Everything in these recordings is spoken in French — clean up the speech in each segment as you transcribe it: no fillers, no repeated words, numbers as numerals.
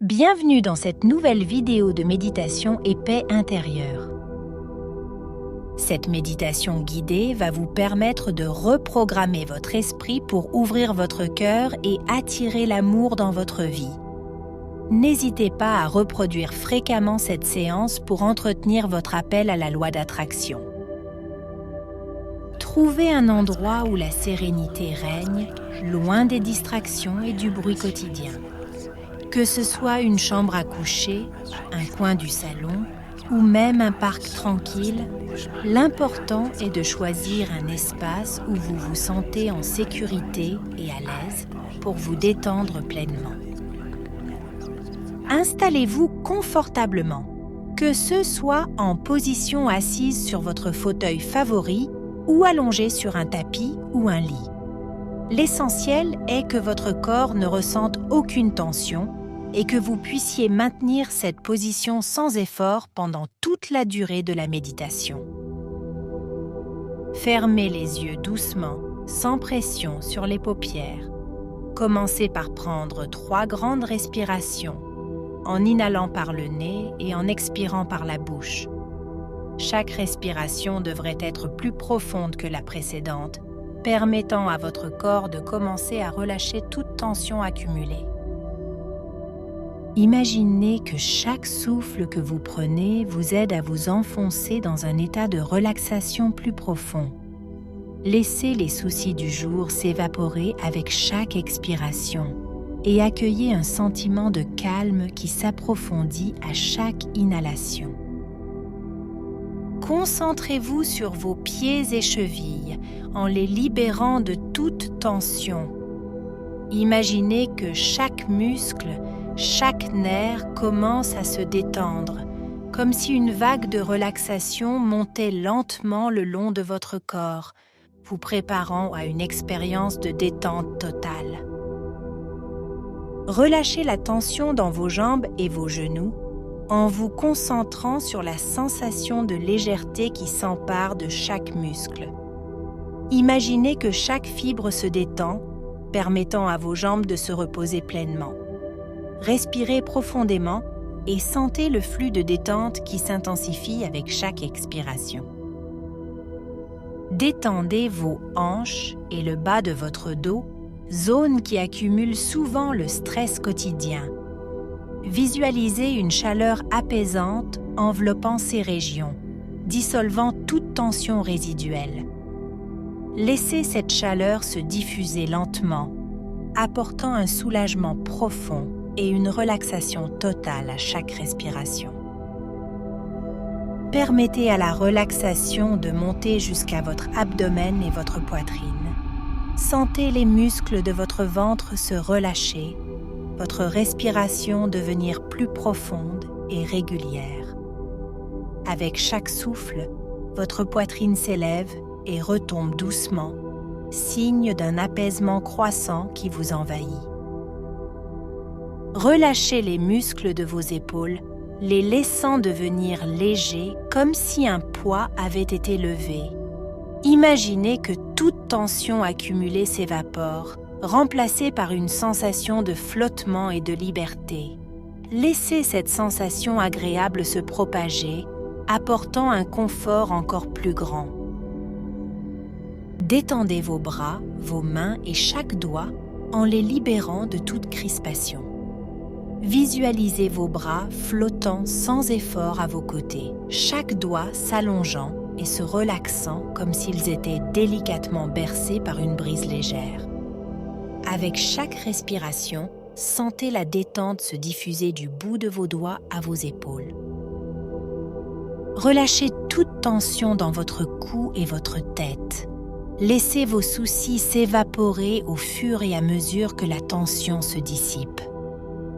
Bienvenue dans cette nouvelle vidéo de méditation et paix intérieure. Cette méditation guidée va vous permettre de reprogrammer votre esprit pour ouvrir votre cœur et attirer l'amour dans votre vie. N'hésitez pas à reproduire fréquemment cette séance pour entretenir votre appel à la loi d'attraction. Trouvez un endroit où la sérénité règne, loin des distractions et du bruit quotidien. Que ce soit une chambre à coucher, un coin du salon ou même un parc tranquille, l'important est de choisir un espace où vous vous sentez en sécurité et à l'aise pour vous détendre pleinement. Installez-vous confortablement, que ce soit en position assise sur votre fauteuil favori ou allongé sur un tapis ou un lit. L'essentiel est que votre corps ne ressente aucune tension et que vous puissiez maintenir cette position sans effort pendant toute la durée de la méditation. Fermez les yeux doucement, sans pression sur les paupières. Commencez par prendre 3 grandes respirations, en inhalant par le nez et en expirant par la bouche. Chaque respiration devrait être plus profonde que la précédente, permettant à votre corps de commencer à relâcher toute tension accumulée. Imaginez que chaque souffle que vous prenez vous aide à vous enfoncer dans un état de relaxation plus profond. Laissez les soucis du jour s'évaporer avec chaque expiration et accueillez un sentiment de calme qui s'approfondit à chaque inhalation. Concentrez-vous sur vos pieds et chevilles en les libérant de toute tension. Imaginez que chaque muscle, chaque nerf commence à se détendre, comme si une vague de relaxation montait lentement le long de votre corps, vous préparant à une expérience de détente totale. Relâchez la tension dans vos jambes et vos genoux en vous concentrant sur la sensation de légèreté qui s'empare de chaque muscle. Imaginez que chaque fibre se détend, permettant à vos jambes de se reposer pleinement. Respirez profondément et sentez le flux de détente qui s'intensifie avec chaque expiration. Détendez vos hanches et le bas de votre dos, zone qui accumule souvent le stress quotidien. Visualisez une chaleur apaisante enveloppant ces régions, dissolvant toute tension résiduelle. Laissez cette chaleur se diffuser lentement, apportant un soulagement profond et une relaxation totale à chaque respiration. Permettez à la relaxation de monter jusqu'à votre abdomen et votre poitrine. Sentez les muscles de votre ventre se relâcher, votre respiration devenir plus profonde et régulière. Avec chaque souffle, votre poitrine s'élève et retombe doucement, signe d'un apaisement croissant qui vous envahit. Relâchez les muscles de vos épaules, les laissant devenir légers comme si un poids avait été levé. Imaginez que toute tension accumulée s'évapore, remplacée par une sensation de flottement et de liberté. Laissez cette sensation agréable se propager, apportant un confort encore plus grand. Détendez vos bras, vos mains et chaque doigt en les libérant de toute crispation. Visualisez vos bras flottant sans effort à vos côtés, chaque doigt s'allongeant et se relaxant comme s'ils étaient délicatement bercés par une brise légère. Avec chaque respiration, sentez la détente se diffuser du bout de vos doigts à vos épaules. Relâchez toute tension dans votre cou et votre tête. Laissez vos soucis s'évaporer au fur et à mesure que la tension se dissipe.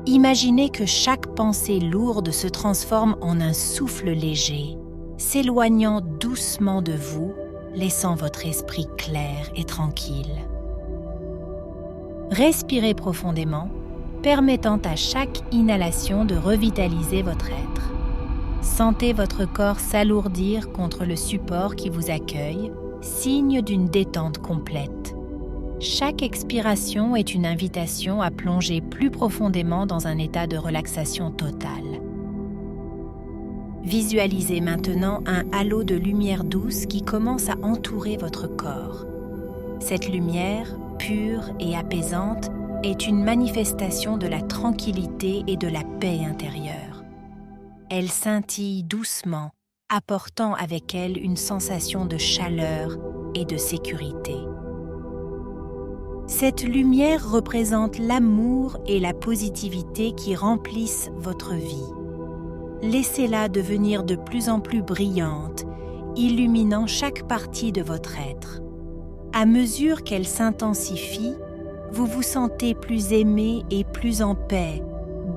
Imaginez que chaque pensée lourde se transforme en un souffle léger, s'éloignant doucement de vous, laissant votre esprit clair et tranquille. Respirez profondément, permettant à chaque inhalation de revitaliser votre être. Sentez votre corps s'alourdir contre le support qui vous accueille, signe d'une détente complète. Chaque expiration est une invitation à plonger plus profondément dans un état de relaxation totale. Visualisez maintenant un halo de lumière douce qui commence à entourer votre corps. Cette lumière, pure et apaisante, est une manifestation de la tranquillité et de la paix intérieure. Elle scintille doucement, apportant avec elle une sensation de chaleur et de sécurité. Cette lumière représente l'amour et la positivité qui remplissent votre vie. Laissez-la devenir de plus en plus brillante, illuminant chaque partie de votre être. À mesure qu'elle s'intensifie, vous vous sentez plus aimé et plus en paix,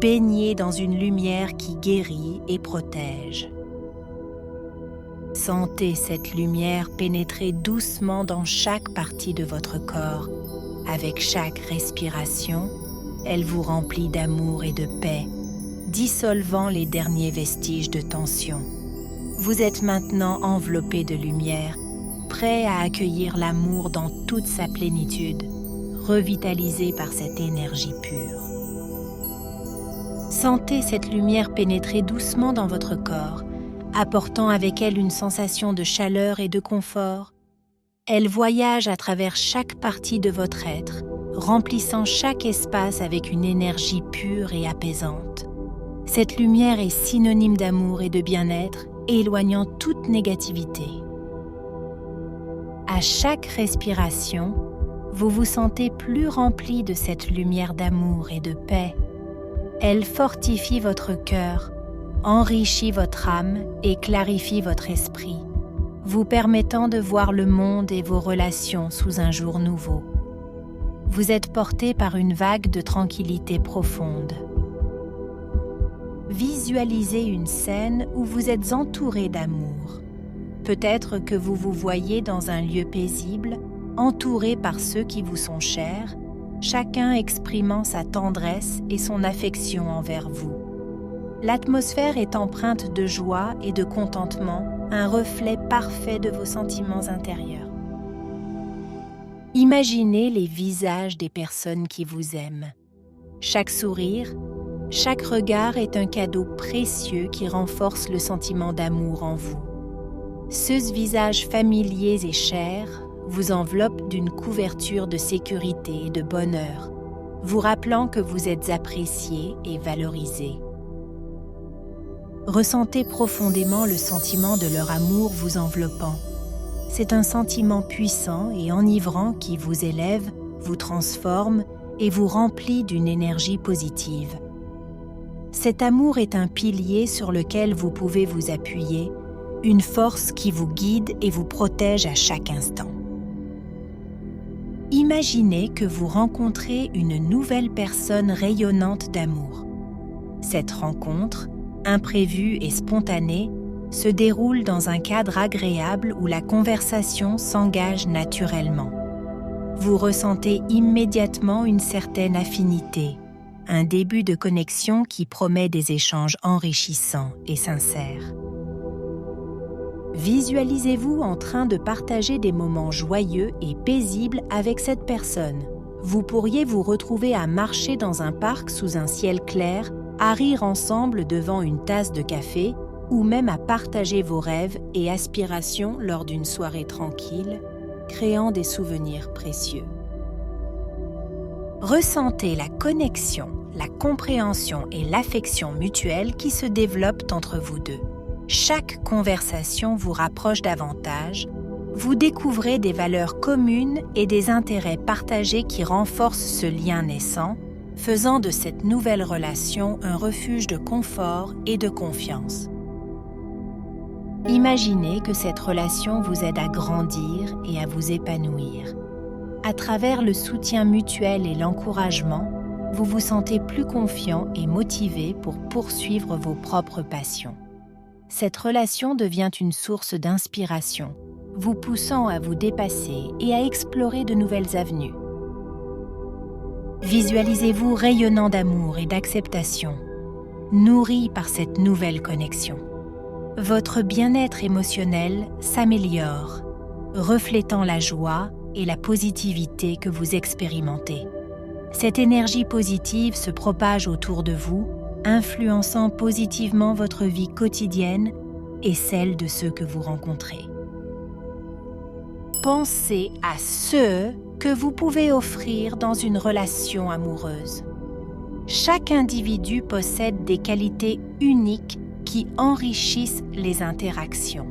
baigné dans une lumière qui guérit et protège. Sentez cette lumière pénétrer doucement dans chaque partie de votre corps. Avec chaque respiration, elle vous remplit d'amour et de paix, dissolvant les derniers vestiges de tension. Vous êtes maintenant enveloppé de lumière, prêt à accueillir l'amour dans toute sa plénitude, revitalisé par cette énergie pure. Sentez cette lumière pénétrer doucement dans votre corps, apportant avec elle une sensation de chaleur et de confort. Elle voyage à travers chaque partie de votre être, remplissant chaque espace avec une énergie pure et apaisante. Cette lumière est synonyme d'amour et de bien-être, éloignant toute négativité. À chaque respiration, vous vous sentez plus rempli de cette lumière d'amour et de paix. Elle fortifie votre cœur, enrichit votre âme et clarifie votre esprit, vous permettant de voir le monde et vos relations sous un jour nouveau. Vous êtes porté par une vague de tranquillité profonde. Visualisez une scène où vous êtes entouré d'amour. Peut-être que vous vous voyez dans un lieu paisible, entouré par ceux qui vous sont chers, chacun exprimant sa tendresse et son affection envers vous. L'atmosphère est empreinte de joie et de contentement, un reflet parfait de vos sentiments intérieurs. Imaginez les visages des personnes qui vous aiment. Chaque sourire, chaque regard est un cadeau précieux qui renforce le sentiment d'amour en vous. Ce visage familiers et chers vous enveloppe d'une couverture de sécurité et de bonheur, vous rappelant que vous êtes apprécié et valorisé. Ressentez profondément le sentiment de leur amour vous enveloppant. C'est un sentiment puissant et enivrant qui vous élève, vous transforme et vous remplit d'une énergie positive. Cet amour est un pilier sur lequel vous pouvez vous appuyer, une force qui vous guide et vous protège à chaque instant. Imaginez que vous rencontrez une nouvelle personne rayonnante d'amour. Cette rencontre, imprévue et spontanée, se déroule dans un cadre agréable où la conversation s'engage naturellement. Vous ressentez immédiatement une certaine affinité, un début de connexion qui promet des échanges enrichissants et sincères. Visualisez-vous en train de partager des moments joyeux et paisibles avec cette personne. Vous pourriez vous retrouver à marcher dans un parc sous un ciel clair, à rire ensemble devant une tasse de café, ou même à partager vos rêves et aspirations lors d'une soirée tranquille, créant des souvenirs précieux. Ressentez la connexion, la compréhension et l'affection mutuelle qui se développent entre vous deux. Chaque conversation vous rapproche davantage, vous découvrez des valeurs communes et des intérêts partagés qui renforcent ce lien naissant, faisant de cette nouvelle relation un refuge de confort et de confiance. Imaginez que cette relation vous aide à grandir et à vous épanouir. À travers le soutien mutuel et l'encouragement, vous vous sentez plus confiant et motivé pour poursuivre vos propres passions. Cette relation devient une source d'inspiration, vous poussant à vous dépasser et à explorer de nouvelles avenues. Visualisez-vous rayonnant d'amour et d'acceptation, nourri par cette nouvelle connexion. Votre bien-être émotionnel s'améliore, reflétant la joie et la positivité que vous expérimentez. Cette énergie positive se propage autour de vous, influençant positivement votre vie quotidienne et celle de ceux que vous rencontrez. Pensez à ceux que vous pouvez offrir dans une relation amoureuse. Chaque individu possède des qualités uniques qui enrichissent les interactions.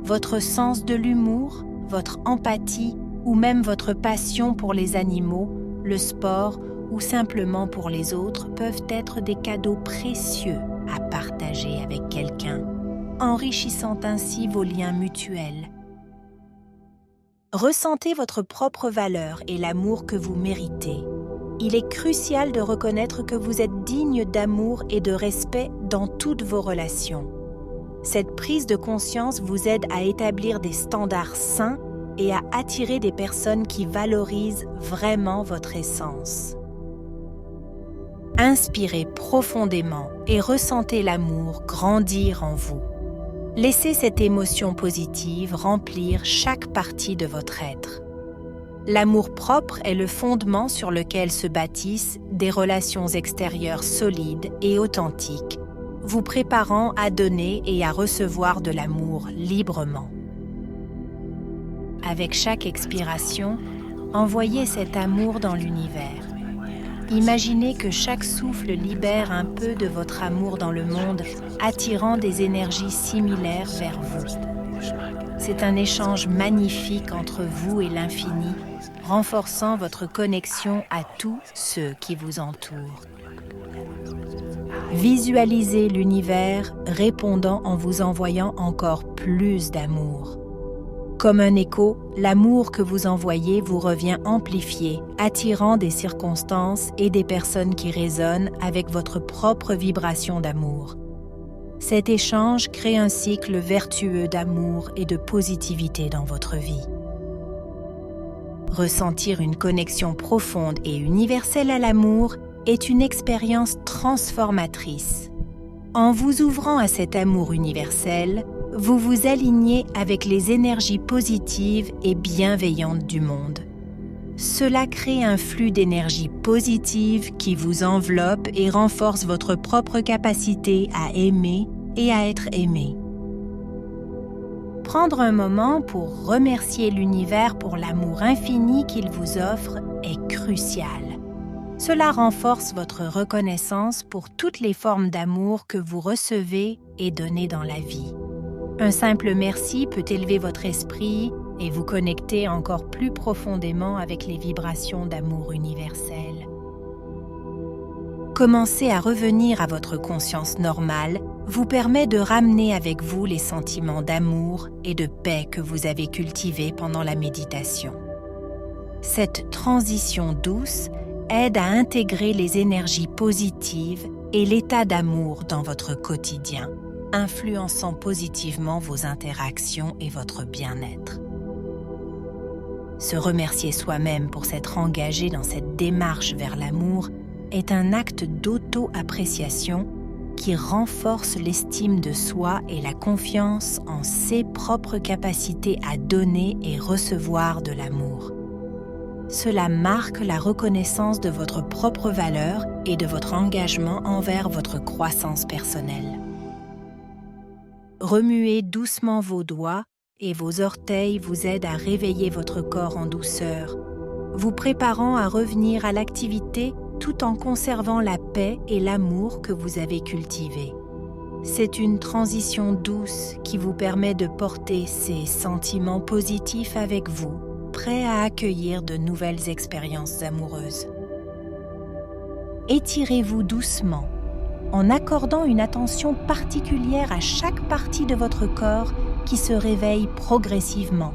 Votre sens de l'humour, votre empathie ou même votre passion pour les animaux, le sport ou simplement pour les autres peuvent être des cadeaux précieux à partager avec quelqu'un, enrichissant ainsi vos liens mutuels. Ressentez votre propre valeur et l'amour que vous méritez. Il est crucial de reconnaître que vous êtes digne d'amour et de respect dans toutes vos relations. Cette prise de conscience vous aide à établir des standards sains et à attirer des personnes qui valorisent vraiment votre essence. Inspirez profondément et ressentez l'amour grandir en vous. Laissez cette émotion positive remplir chaque partie de votre être. L'amour-propre est le fondement sur lequel se bâtissent des relations extérieures solides et authentiques, vous préparant à donner et à recevoir de l'amour librement. Avec chaque expiration, envoyez cet amour dans l'univers. Imaginez que chaque souffle libère un peu de votre amour dans le monde, attirant des énergies similaires vers vous. C'est un échange magnifique entre vous et l'infini, renforçant votre connexion à tous ceux qui vous entourent. Visualisez l'univers répondant en vous envoyant encore plus d'amour. Comme un écho, l'amour que vous envoyez vous revient amplifié, attirant des circonstances et des personnes qui résonnent avec votre propre vibration d'amour. Cet échange crée un cycle vertueux d'amour et de positivité dans votre vie. Ressentir une connexion profonde et universelle à l'amour est une expérience transformatrice. En vous ouvrant à cet amour universel, vous vous alignez avec les énergies positives et bienveillantes du monde. Cela crée un flux d'énergie positive qui vous enveloppe et renforce votre propre capacité à aimer et à être aimé. Prendre un moment pour remercier l'univers pour l'amour infini qu'il vous offre est crucial. Cela renforce votre reconnaissance pour toutes les formes d'amour que vous recevez et donnez dans la vie. Un simple merci peut élever votre esprit et vous connecter encore plus profondément avec les vibrations d'amour universel. Commencer à revenir à votre conscience normale vous permet de ramener avec vous les sentiments d'amour et de paix que vous avez cultivés pendant la méditation. Cette transition douce aide à intégrer les énergies positives et l'état d'amour dans votre quotidien, influençant positivement vos interactions et votre bien-être. Se remercier soi-même pour s'être engagé dans cette démarche vers l'amour est un acte d'auto-appréciation qui renforce l'estime de soi et la confiance en ses propres capacités à donner et recevoir de l'amour. Cela marque la reconnaissance de votre propre valeur et de votre engagement envers votre croissance personnelle. Remuez doucement vos doigts et vos orteils vous aident à réveiller votre corps en douceur, vous préparant à revenir à l'activité tout en conservant la paix et l'amour que vous avez cultivés. C'est une transition douce qui vous permet de porter ces sentiments positifs avec vous, prêts à accueillir de nouvelles expériences amoureuses. Étirez-vous doucement, en accordant une attention particulière à chaque partie de votre corps qui se réveille progressivement.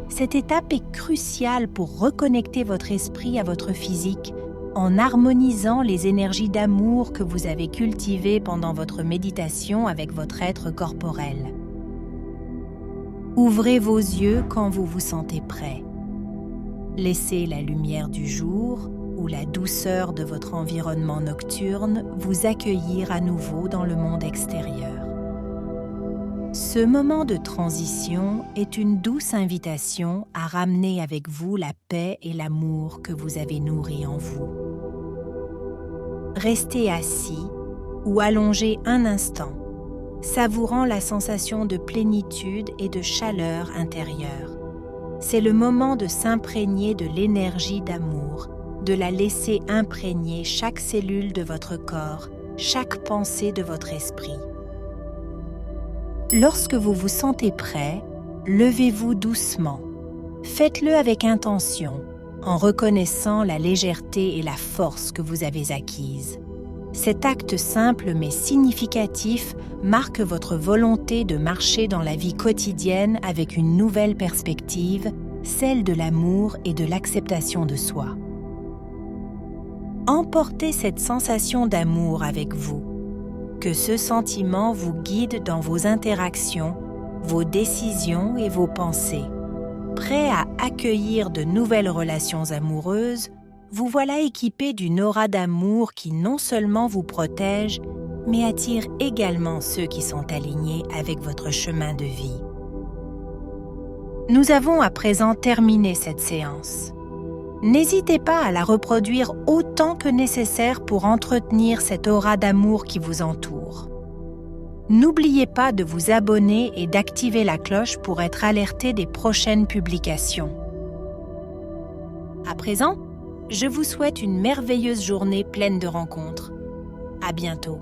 Cette étape est cruciale pour reconnecter votre esprit à votre physique en harmonisant les énergies d'amour que vous avez cultivées pendant votre méditation avec votre être corporel. Ouvrez vos yeux quand vous vous sentez prêt. Laissez la lumière du jour ou la douceur de votre environnement nocturne vous accueillir à nouveau dans le monde extérieur. Ce moment de transition est une douce invitation à ramener avec vous la paix et l'amour que vous avez nourris en vous. Restez assis ou allongé un instant, savourant la sensation de plénitude et de chaleur intérieure. C'est le moment de s'imprégner de l'énergie d'amour, de la laisser imprégner chaque cellule de votre corps, chaque pensée de votre esprit. Lorsque vous vous sentez prêt, levez-vous doucement. Faites-le avec intention, en reconnaissant la légèreté et la force que vous avez acquises. Cet acte simple mais significatif marque votre volonté de marcher dans la vie quotidienne avec une nouvelle perspective, celle de l'amour et de l'acceptation de soi. Emportez cette sensation d'amour avec vous. Que ce sentiment vous guide dans vos interactions, vos décisions et vos pensées. Prêt à accueillir de nouvelles relations amoureuses, vous voilà équipé d'une aura d'amour qui non seulement vous protège, mais attire également ceux qui sont alignés avec votre chemin de vie. Nous avons à présent terminé cette séance. N'hésitez pas à la reproduire autant que nécessaire pour entretenir cette aura d'amour qui vous entoure. N'oubliez pas de vous abonner et d'activer la cloche pour être alerté des prochaines publications. À présent, je vous souhaite une merveilleuse journée pleine de rencontres. À bientôt.